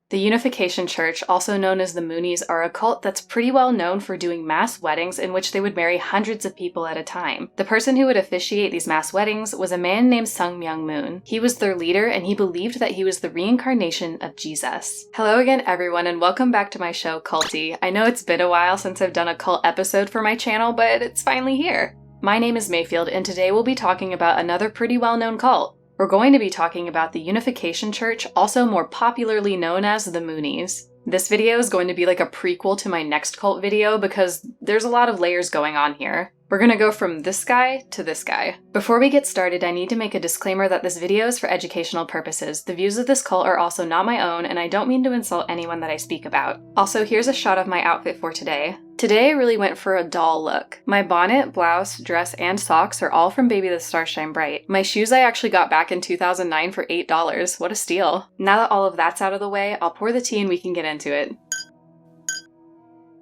The Unification Church, also known as the MOONIES, are a cult that's pretty well known for doing mass weddings in which they would marry hundreds of people at a time. The person who would officiate these mass weddings was a man named Sun Myung Moon. He was their leader, and he believed that he was the reincarnation of Jesus. Hello again, everyone, and welcome back to my show, Cultea. I know it's been a while since I've done a cult episode for my channel, but it's finally here. My name is Mayfield, and today we'll be talking about another pretty well-known cult. We're going to be talking about the Unification Church, also more popularly known as the MOONIES. This video is going to be like a prequel to my next cult video because there's a lot of layers going on here. We're gonna go from this guy to this guy. Before we get started, I need to make a disclaimer that this video is for educational purposes. The views of this cult are also not my own, and I don't mean to insult anyone that I speak about. Also, here's a shot of my outfit for today. Today I really went for a doll look. My bonnet, blouse, dress, and socks are all from Baby the Stars Shine Bright. My shoes I actually got back in 2009 for $8. What a steal. Now that all of that's out of the way, I'll pour the tea and we can get into it.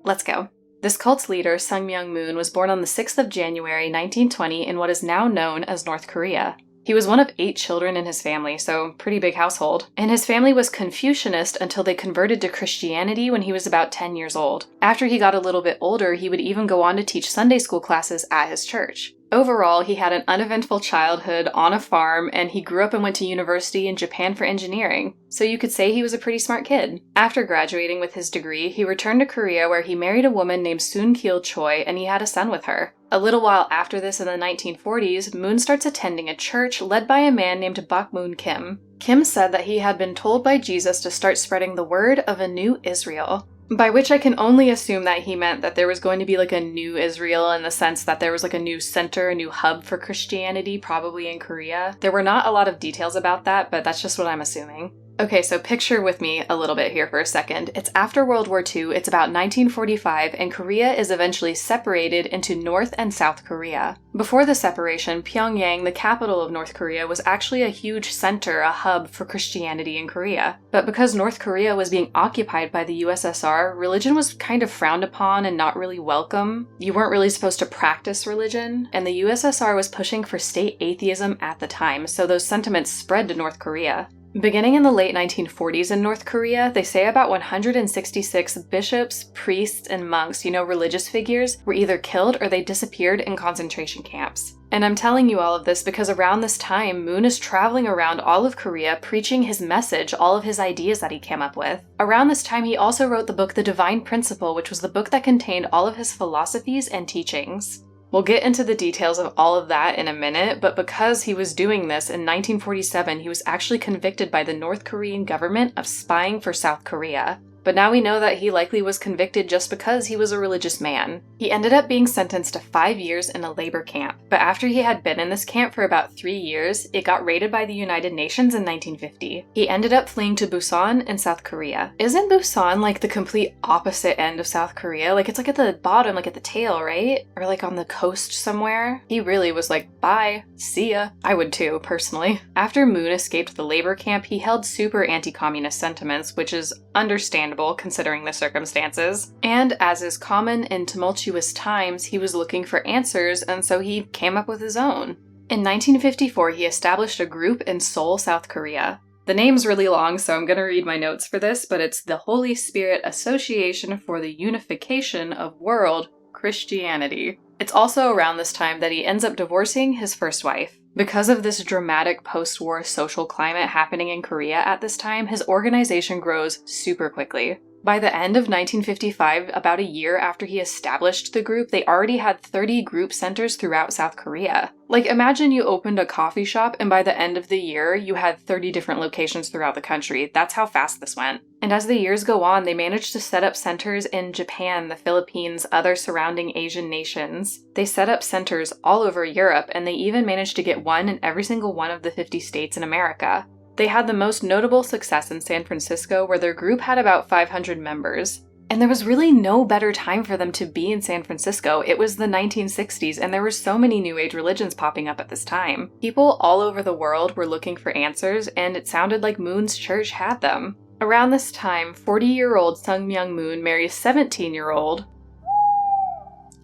Let's go. This cult's leader, Sun Myung Moon, was born on the 6th of January 1920 in what is now known as North Korea. He was one of 8 children in his family, so pretty big household. And his family was Confucianist until they converted to Christianity when he was about 10 years old. After he got a little bit older, he would even go on to teach Sunday school classes at his church. Overall, he had an uneventful childhood on a farm, and he grew up and went to university in Japan for engineering, so you could say he was a pretty smart kid. After graduating with his degree, he returned to Korea where he married a woman named Soon Choi, and he had a son with her. A little while after this, in the 1940s, Moon starts attending a church led by a man named Bak Moon Kim. Kim said that he had been told by Jesus to start spreading the word of a new Israel. By which I can only assume that he meant that there was going to be like a new Israel in the sense that there was like a new center, a new hub for Christianity, probably in Korea. There were not a lot of details about that, but that's just what I'm assuming. Okay, so picture with me a little bit here for a second. It's after World War II, it's about 1945, and Korea is eventually separated into North and South Korea. Before the separation, Pyongyang, the capital of North Korea, was actually a huge center, a hub for Christianity in Korea. But because North Korea was being occupied by the USSR, religion was kind of frowned upon and not really welcome. You weren't really supposed to practice religion, and the USSR was pushing for state atheism at the time, so those sentiments spread to North Korea. Beginning in the late 1940s in North Korea, they say about 166 bishops, priests, and monks, religious figures, were either killed or they disappeared in concentration camps. And I'm telling you all of this because around this time, Moon is traveling around all of Korea preaching his message, all of his ideas that he came up with. Around this time, he also wrote the book The Divine Principle, which was the book that contained all of his philosophies and teachings. We'll get into the details of all of that in a minute, but because he was doing this in 1947, he was actually convicted by the North Korean government of spying for South Korea. But now we know that he likely was convicted just because he was a religious man. He ended up being sentenced to 5 years in a labor camp, but after he had been in this camp for about 3 years, it got raided by the United Nations in 1950. He ended up fleeing to Busan in South Korea. Isn't Busan like the complete opposite end of South Korea? Like it's like at the bottom, like at the tail, right? Or like on the coast somewhere? He really was like, bye, see ya. I would too, personally. After Moon escaped the labor camp, he held super anti-communist sentiments, which is understandable considering the circumstances. And as is common in tumultuous times, he was looking for answers, and so he came up with his own. In 1954, he established a group in Seoul, South Korea. The name's really long, so I'm gonna read my notes for this, but it's the Holy Spirit Association for the Unification of World Christianity. It's also around this time that he ends up divorcing his first wife. Because of this dramatic post-war social climate happening in Korea at this time, his organization grows super quickly. By the end of 1955, about a year after he established the group, they already had 30 group centers throughout South Korea. Like, imagine you opened a coffee shop and by the end of the year, you had 30 different locations throughout the country. That's how fast this went. And as the years go on, they managed to set up centers in Japan, the Philippines, other surrounding Asian nations. They set up centers all over Europe, and they even managed to get one in every single one of the 50 states in America. They had the most notable success in San Francisco, where their group had about 500 members. And there was really no better time for them to be in San Francisco. It was the 1960s, and there were so many New Age religions popping up at this time. People all over the world were looking for answers, and it sounded like Moon's church had them. Around this time, 40-year-old Sun Myung Moon marries 17-year-old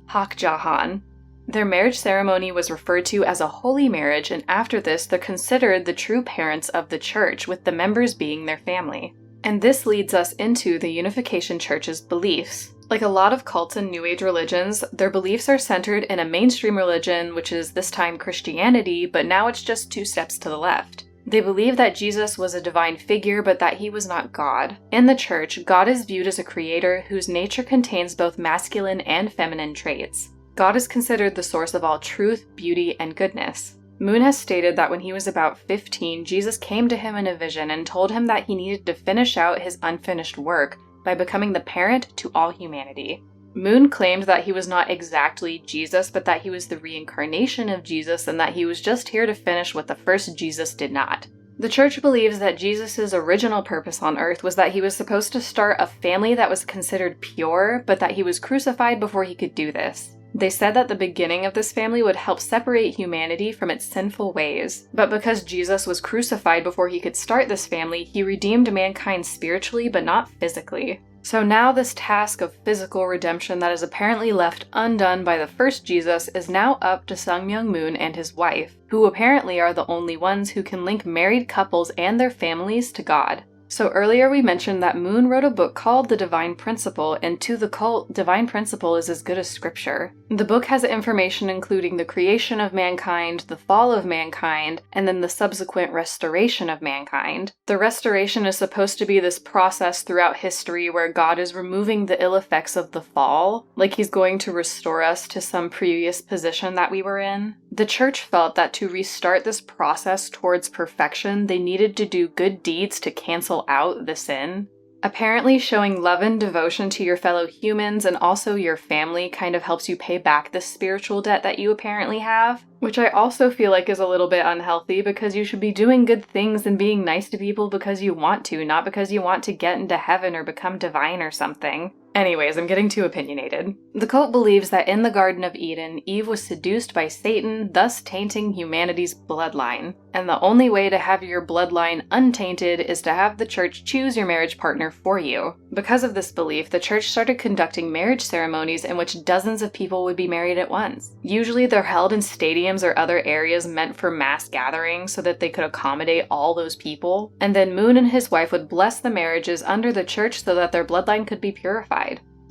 Hak Ja Han. Their marriage ceremony was referred to as a holy marriage, and after this, they're considered the true parents of the church, with the members being their family. And this leads us into the Unification Church's beliefs. Like a lot of cults and New Age religions, their beliefs are centered in a mainstream religion, which is this time Christianity, but now it's just 2 steps to the left. They believe that Jesus was a divine figure, but that he was not God. In the church, God is viewed as a creator whose nature contains both masculine and feminine traits. God is considered the source of all truth, beauty, and goodness. Moon has stated that when he was about 15, Jesus came to him in a vision and told him that he needed to finish out his unfinished work by becoming the parent to all humanity. Moon claimed that he was not exactly Jesus, but that he was the reincarnation of Jesus and that he was just here to finish what the first Jesus did not. The church believes that Jesus' original purpose on earth was that he was supposed to start a family that was considered pure, but that he was crucified before he could do this. They said that the beginning of this family would help separate humanity from its sinful ways, but because Jesus was crucified before he could start this family, he redeemed mankind spiritually but not physically. So now this task of physical redemption that is apparently left undone by the first Jesus is now up to Sun Myung Moon and his wife, who apparently are the only ones who can link married couples and their families to God. So earlier we mentioned that Moon wrote a book called The Divine Principle, and to the cult, Divine Principle is as good as scripture. The book has information including the creation of mankind, the fall of mankind, and then the subsequent restoration of mankind. The restoration is supposed to be this process throughout history where God is removing the ill effects of the fall, like he's going to restore us to some previous position that we were in. The church felt that to restart this process towards perfection, they needed to do good deeds to cancel out the sin. Apparently, showing love and devotion to your fellow humans and also your family kind of helps you pay back the spiritual debt that you apparently have, which I also feel like is a little bit unhealthy because you should be doing good things and being nice to people because you want to, not because you want to get into heaven or become divine or something. Anyways, I'm getting too opinionated. The cult believes that in the Garden of Eden, Eve was seduced by Satan, thus tainting humanity's bloodline. And the only way to have your bloodline untainted is to have the church choose your marriage partner for you. Because of this belief, the church started conducting marriage ceremonies in which dozens of people would be married at once. Usually they're held in stadiums or other areas meant for mass gatherings so that they could accommodate all those people. And then Moon and his wife would bless the marriages under the church so that their bloodline could be purified.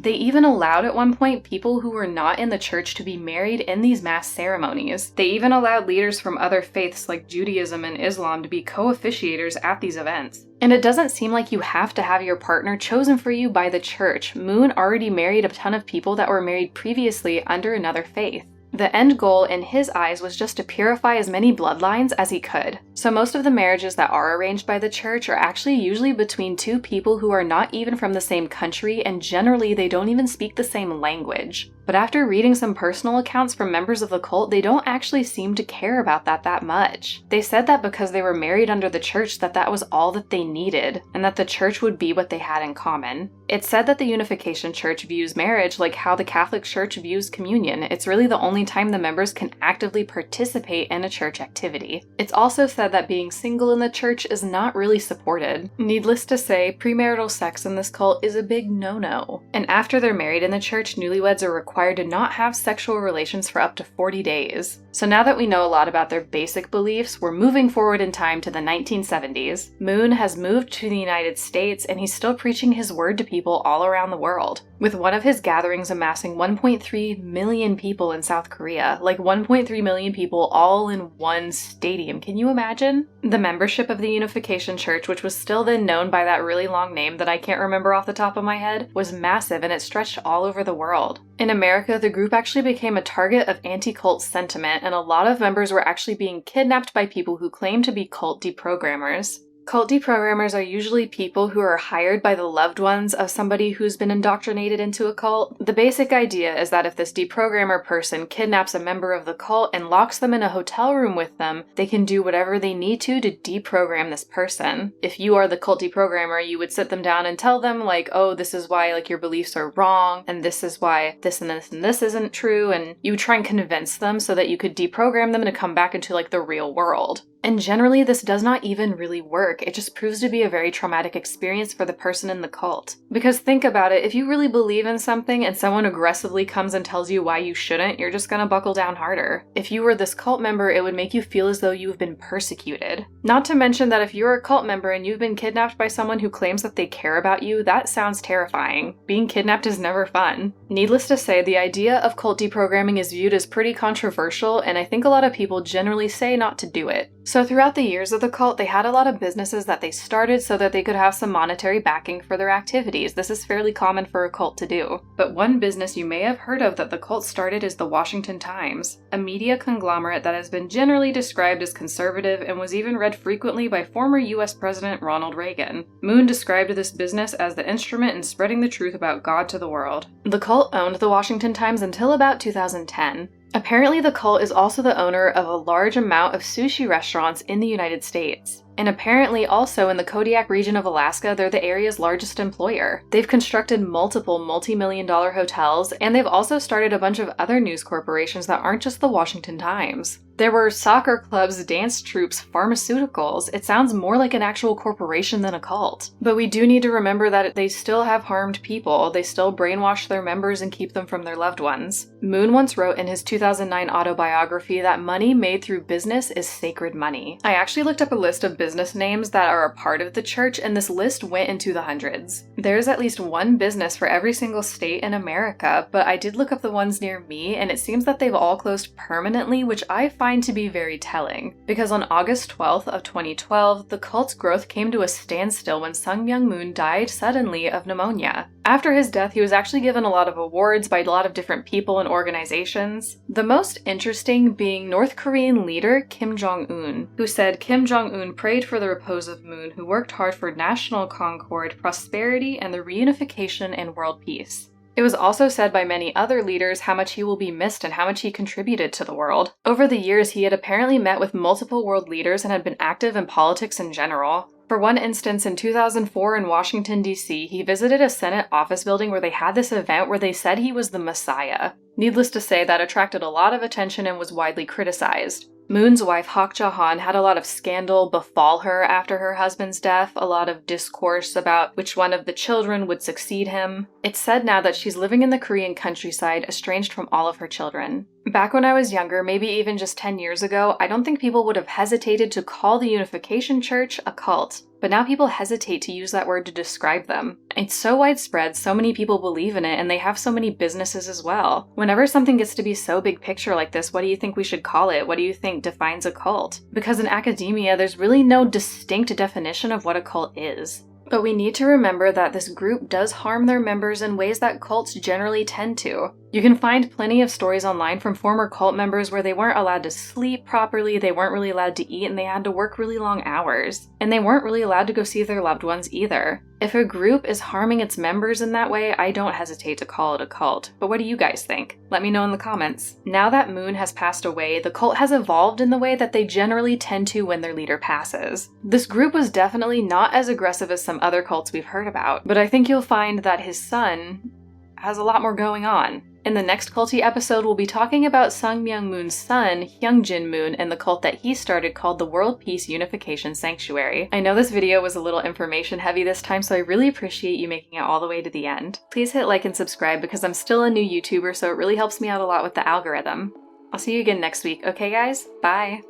They even allowed at one point people who were not in the church to be married in these mass ceremonies. They even allowed leaders from other faiths like Judaism and Islam to be co-officiators at these events. And it doesn't seem like you have to have your partner chosen for you by the church. Moon already married a ton of people that were married previously under another faith. The end goal in his eyes was just to purify as many bloodlines as he could. So most of the marriages that are arranged by the church are actually usually between 2 people who are not even from the same country, and generally they don't even speak the same language. But after reading some personal accounts from members of the cult, they don't actually seem to care about that much. They said that because they were married under the church that was all that they needed, and that the church would be what they had in common. It's said that the Unification Church views marriage like how the Catholic Church views communion. It's really the only time the members can actively participate in a church activity. It's also said that being single in the church is not really supported. Needless to say, premarital sex in this cult is a big no-no. And after they're married in the church, newlyweds are required to not have sexual relations for up to 40 days. So now that we know a lot about their basic beliefs, we're moving forward in time to the 1970s. Moon has moved to the United States and he's still preaching his word to people all around the world, with one of his gatherings amassing 1.3 million people in South Korea. Like 1.3 million people all in one stadium. Can you imagine? The membership of the Unification Church, which was still then known by that really long name that I can't remember off the top of my head, was massive and it stretched all over the world. In America, the group actually became a target of anti-cult sentiment, and a lot of members were actually being kidnapped by people who claim to be cult deprogrammers. Cult deprogrammers are usually people who are hired by the loved ones of somebody who's been indoctrinated into a cult. The basic idea is that if this deprogrammer person kidnaps a member of the cult and locks them in a hotel room with them, they can do whatever they need to deprogram this person. If you are the cult deprogrammer, you would sit them down and tell them like, oh, this is why like your beliefs are wrong, and this is why this and this and this isn't true, and you would try and convince them so that you could deprogram them to come back into like the real world. And generally, this does not even really work. It just proves to be a very traumatic experience for the person in the cult. Because think about it, if you really believe in something and someone aggressively comes and tells you why you shouldn't, you're just gonna buckle down harder. If you were this cult member, it would make you feel as though you've been persecuted. Not to mention that if you're a cult member and you've been kidnapped by someone who claims that they care about you, that sounds terrifying. Being kidnapped is never fun. Needless to say, the idea of cult deprogramming is viewed as pretty controversial, and I think a lot of people generally say not to do it. So throughout the years of the cult, they had a lot of businesses that they started so that they could have some monetary backing for their activities. This is fairly common for a cult to do. But one business you may have heard of that the cult started is the Washington Times, a media conglomerate that has been generally described as conservative and was even read frequently by former US President Ronald Reagan. Moon described this business as the instrument in spreading the truth about God to the world. The cult owned the Washington Times until about 2010. Apparently, the cult is also the owner of a large amount of sushi restaurants in the United States. And apparently also in the Kodiak region of Alaska, they're the area's largest employer. They've constructed multiple multi-million-dollar hotels, and they've also started a bunch of other news corporations that aren't just the Washington Times. There were soccer clubs, dance troupes, pharmaceuticals. It sounds more like an actual corporation than a cult. But we do need to remember that they still have harmed people. They still brainwash their members and keep them from their loved ones. Moon once wrote in his 2009 autobiography that money made through business is sacred money. I actually looked up a list of business names that are a part of the church, and this list went into the hundreds. There's at least one business for every single state in America, but I did look up the ones near me, and it seems that they've all closed permanently, which I find to be very telling. Because on August 12th of 2012, the cult's growth came to a standstill when Sun Myung Moon died suddenly of pneumonia. After his death, he was actually given a lot of awards by a lot of different people and organizations. The most interesting being North Korean leader Kim Jong-un, who said Kim Jong-un prayed for the repose of Moon, who worked hard for national concord, prosperity, and the reunification and world peace. It was also said by many other leaders how much he will be missed and how much he contributed to the world. Over the years, he had apparently met with multiple world leaders and had been active in politics in general. For one instance, in 2004 in Washington, D.C., he visited a Senate office building where they had this event where they said he was the Messiah. Needless to say, that attracted a lot of attention and was widely criticized. Moon's wife, Hak Ja Han, had a lot of scandal befall her after her husband's death, a lot of discourse about which one of the children would succeed him. It's said now that she's living in the Korean countryside, estranged from all of her children. Back when I was younger, maybe even just 10 years ago, I don't think people would have hesitated to call the Unification Church a cult. But now people hesitate to use that word to describe them. It's so widespread, so many people believe in it, and they have so many businesses as well. Whenever something gets to be so big picture like this, what do you think we should call it? What do you think defines a cult? Because in academia, there's really no distinct definition of what a cult is. But we need to remember that this group does harm their members in ways that cults generally tend to. You can find plenty of stories online from former cult members where they weren't allowed to sleep properly, they weren't really allowed to eat, and they had to work really long hours. And they weren't really allowed to go see their loved ones either. If a group is harming its members in that way, I don't hesitate to call it a cult. But what do you guys think? Let me know in the comments. Now that Moon has passed away, the cult has evolved in the way that they generally tend to when their leader passes. This group was definitely not as aggressive as some other cults we've heard about, but I think you'll find that his son has a lot more going on. In the next culty episode, we'll be talking about Sun Myung Moon's son, Hyungjin Moon, and the cult that he started called the World Peace Unification Sanctuary. I know this video was a little information heavy this time, so I really appreciate you making it all the way to the end. Please hit like and subscribe because I'm still a new YouTuber, so it really helps me out a lot with the algorithm. I'll see you again next week, okay guys? Bye!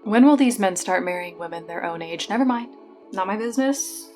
When will these men start marrying women their own age? Never mind. Not my business.